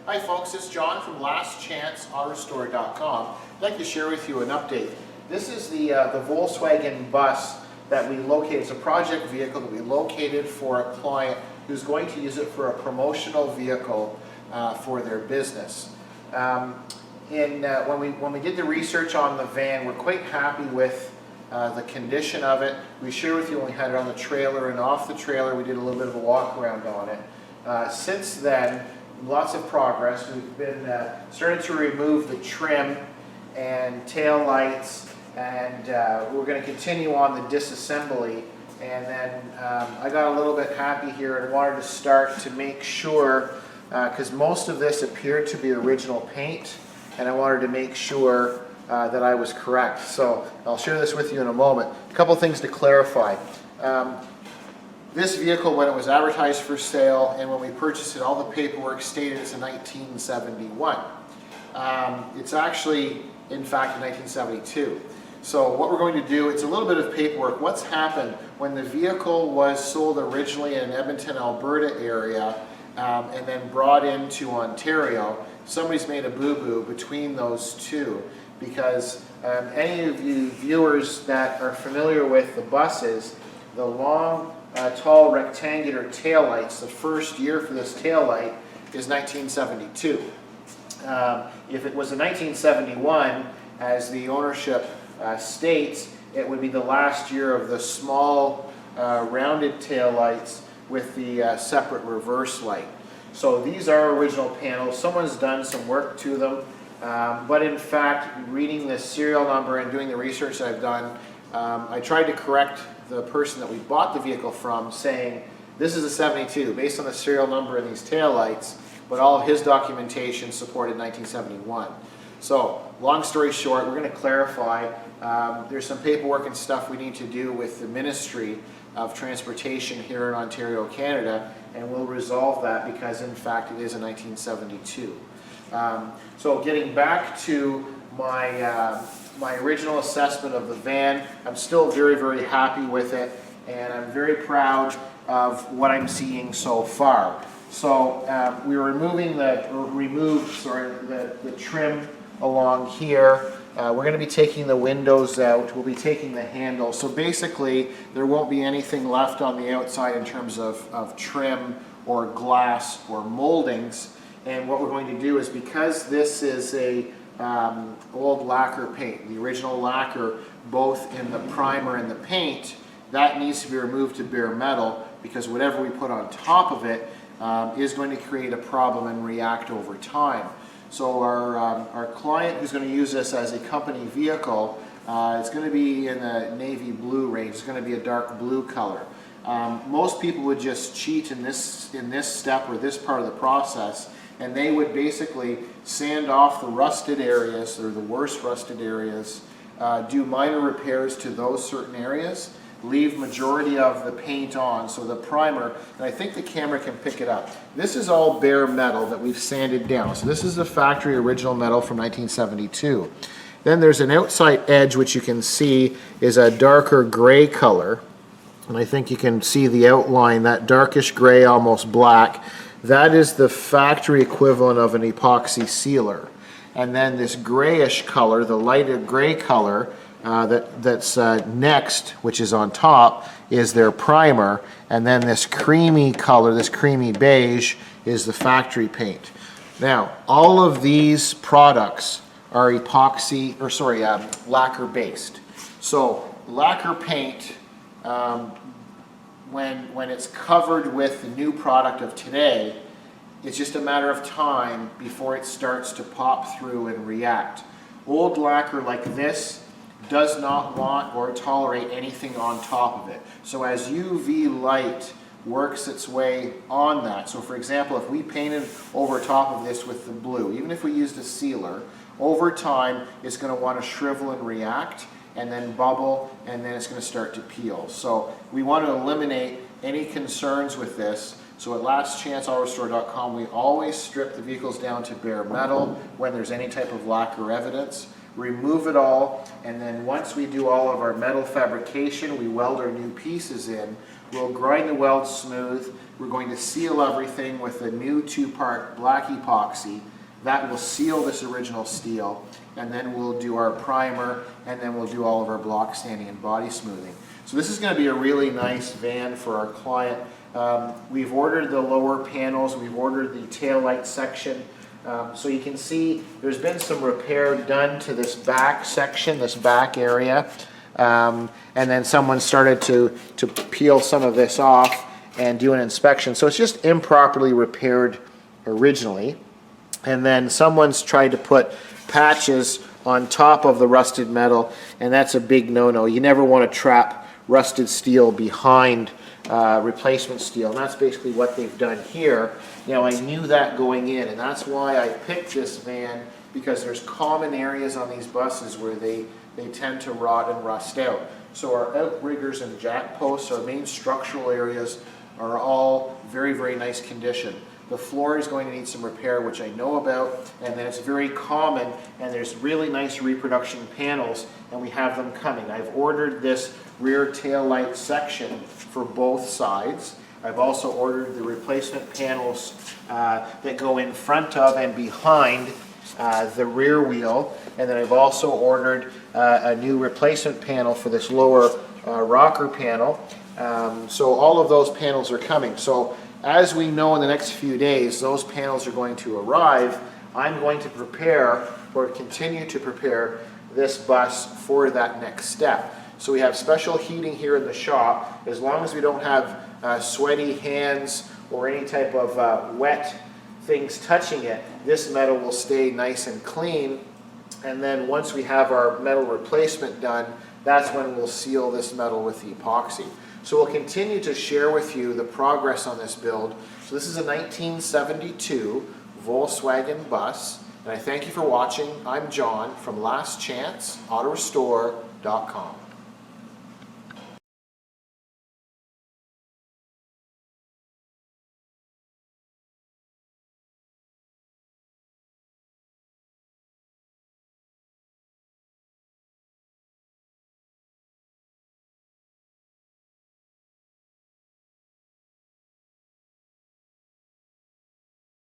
Hi folks, it's John from lastchanceautorestore.com. I'd like to share with you an update. This is the Volkswagen Bus that we located. It's a project vehicle that we located for a client who's going to use it for a promotional vehicle for their business. When we did the research on the van, we're quite happy with the condition of it. We shared with you when we had it on the trailer, and off the trailer we did a little bit of a walk around on it. Since then, lots of progress. We've been started to remove the trim and tail lights, and we're going to continue on the disassembly. And then I got a little bit happy here and wanted to start to make sure, because most of this appeared to be original paint, and I wanted to make sure that I was correct. So I'll share this with you in a moment. A couple things to clarify. This vehicle, when it was advertised for sale and when we purchased it, all the paperwork stated it's a 1971. It's actually, in fact, a 1972. So what we're going to do, it's a little bit of paperwork. What's happened when the vehicle was sold originally in Edmonton, Alberta area, and then brought into Ontario, somebody's made a boo-boo between those two, because any of you viewers that are familiar with the buses, the long, tall rectangular taillights, the first year for this taillight is 1972. If it was a 1971, as the ownership states, it would be the last year of the small rounded taillights with the separate reverse light. So these are original panels. Someone's done some work to them, but in fact, reading the serial number and doing the research that I've done, I tried to correct the person that we bought the vehicle from, saying this is a 72 based on the serial number and these taillights, but all of his documentation supported 1971. So long story short, we're going to clarify. There's some paperwork and stuff we need to do with the Ministry of Transportation here in Ontario, Canada, and we'll resolve that because in fact it is a 1972. So getting back to my original assessment of the van, I'm still very, very happy with it, and I'm very proud of what I'm seeing so far. So we removed the trim along here. We're going to be taking the windows out. We'll be taking the handle. So basically, there won't be anything left on the outside in terms of trim or glass or moldings. And what we're going to do is, because this is a old lacquer paint, the original lacquer, both in the primer and the paint, that needs to be removed to bare metal, because whatever we put on top of it is going to create a problem and react over time. So our client, who's going to use this as a company vehicle, it's going to be in the navy blue range. It's going to be a dark blue color. Most people would just cheat in this step or this part of the process, and they would basically sand off the rusted areas, or the worst rusted areas, do minor repairs to those certain areas, leave majority of the paint on, so the primer, and I think the camera can pick it up. This is all bare metal that we've sanded down. So this is the factory original metal from 1972. Then there's an outside edge, which you can see is a darker gray color, and I think you can see the outline, that darkish gray, almost black. That is the factory equivalent of an epoxy sealer. And then this grayish color, the lighter gray color, that's next, which is on top, is their primer. And then this creamy color, this creamy beige, is the factory paint. Now, all of these products are epoxy, or sorry, lacquer based. So lacquer paint, when it's covered with the new product of today, it's just a matter of time before it starts to pop through and react. Old lacquer like this does not want or tolerate anything on top of it. So as UV light works its way on that, so for example, if we painted over top of this with the blue, even if we used a sealer, over time it's going to want to shrivel and react, and then bubble, and then it's going to start to peel. So we want to eliminate any concerns with this. So at lastchanceautorestore.com, we always strip the vehicles down to bare metal when there's any type of lacquer evidence. remove it all, and then once we do all of our metal fabrication, we weld our new pieces in. We'll grind the weld smooth. We're going to seal everything with a new 2-part black epoxy. That will seal this original steel, and then we'll do our primer, and then we'll do all of our block sanding and body smoothing. So this is going to be a really nice van for our client. We've ordered the lower panels, we've ordered the tail light section. So you can see there's been some repair done to this back section, this back area. And then someone started to peel some of this off and do an inspection. So it's just improperly repaired originally. And then someone's tried to put patches on top of the rusted metal, and that's a big no-no. You never want to trap rusted steel behind replacement steel, and that's basically what they've done here. Now, I knew that going in, and that's why I picked this van, because there's common areas on these buses where they tend to rot and rust out. So our outriggers and jack posts, our main structural areas, are all very, very nice condition. The floor is going to need some repair, which I know about, and then it's very common, and there's really nice reproduction panels, and we have them coming. I've ordered this rear tail light section for both sides. I've also ordered the replacement panels that go in front of and behind the rear wheel, and then I've also ordered a new replacement panel for this lower rocker panel. So all of those panels are coming. So as we know, in the next few days, those panels are going to arrive. I'm going to prepare, or continue to prepare, this bus for that next step. So we have special heating here in the shop. As long as we don't have sweaty hands or any type of wet things touching it, this metal will stay nice and clean. And then once we have our metal replacement done, that's when we'll seal this metal with the epoxy. So we'll continue to share with you the progress on this build. So this is a 1972 Volkswagen Bus, and I thank you for watching. I'm John from lastchanceautorestore.com.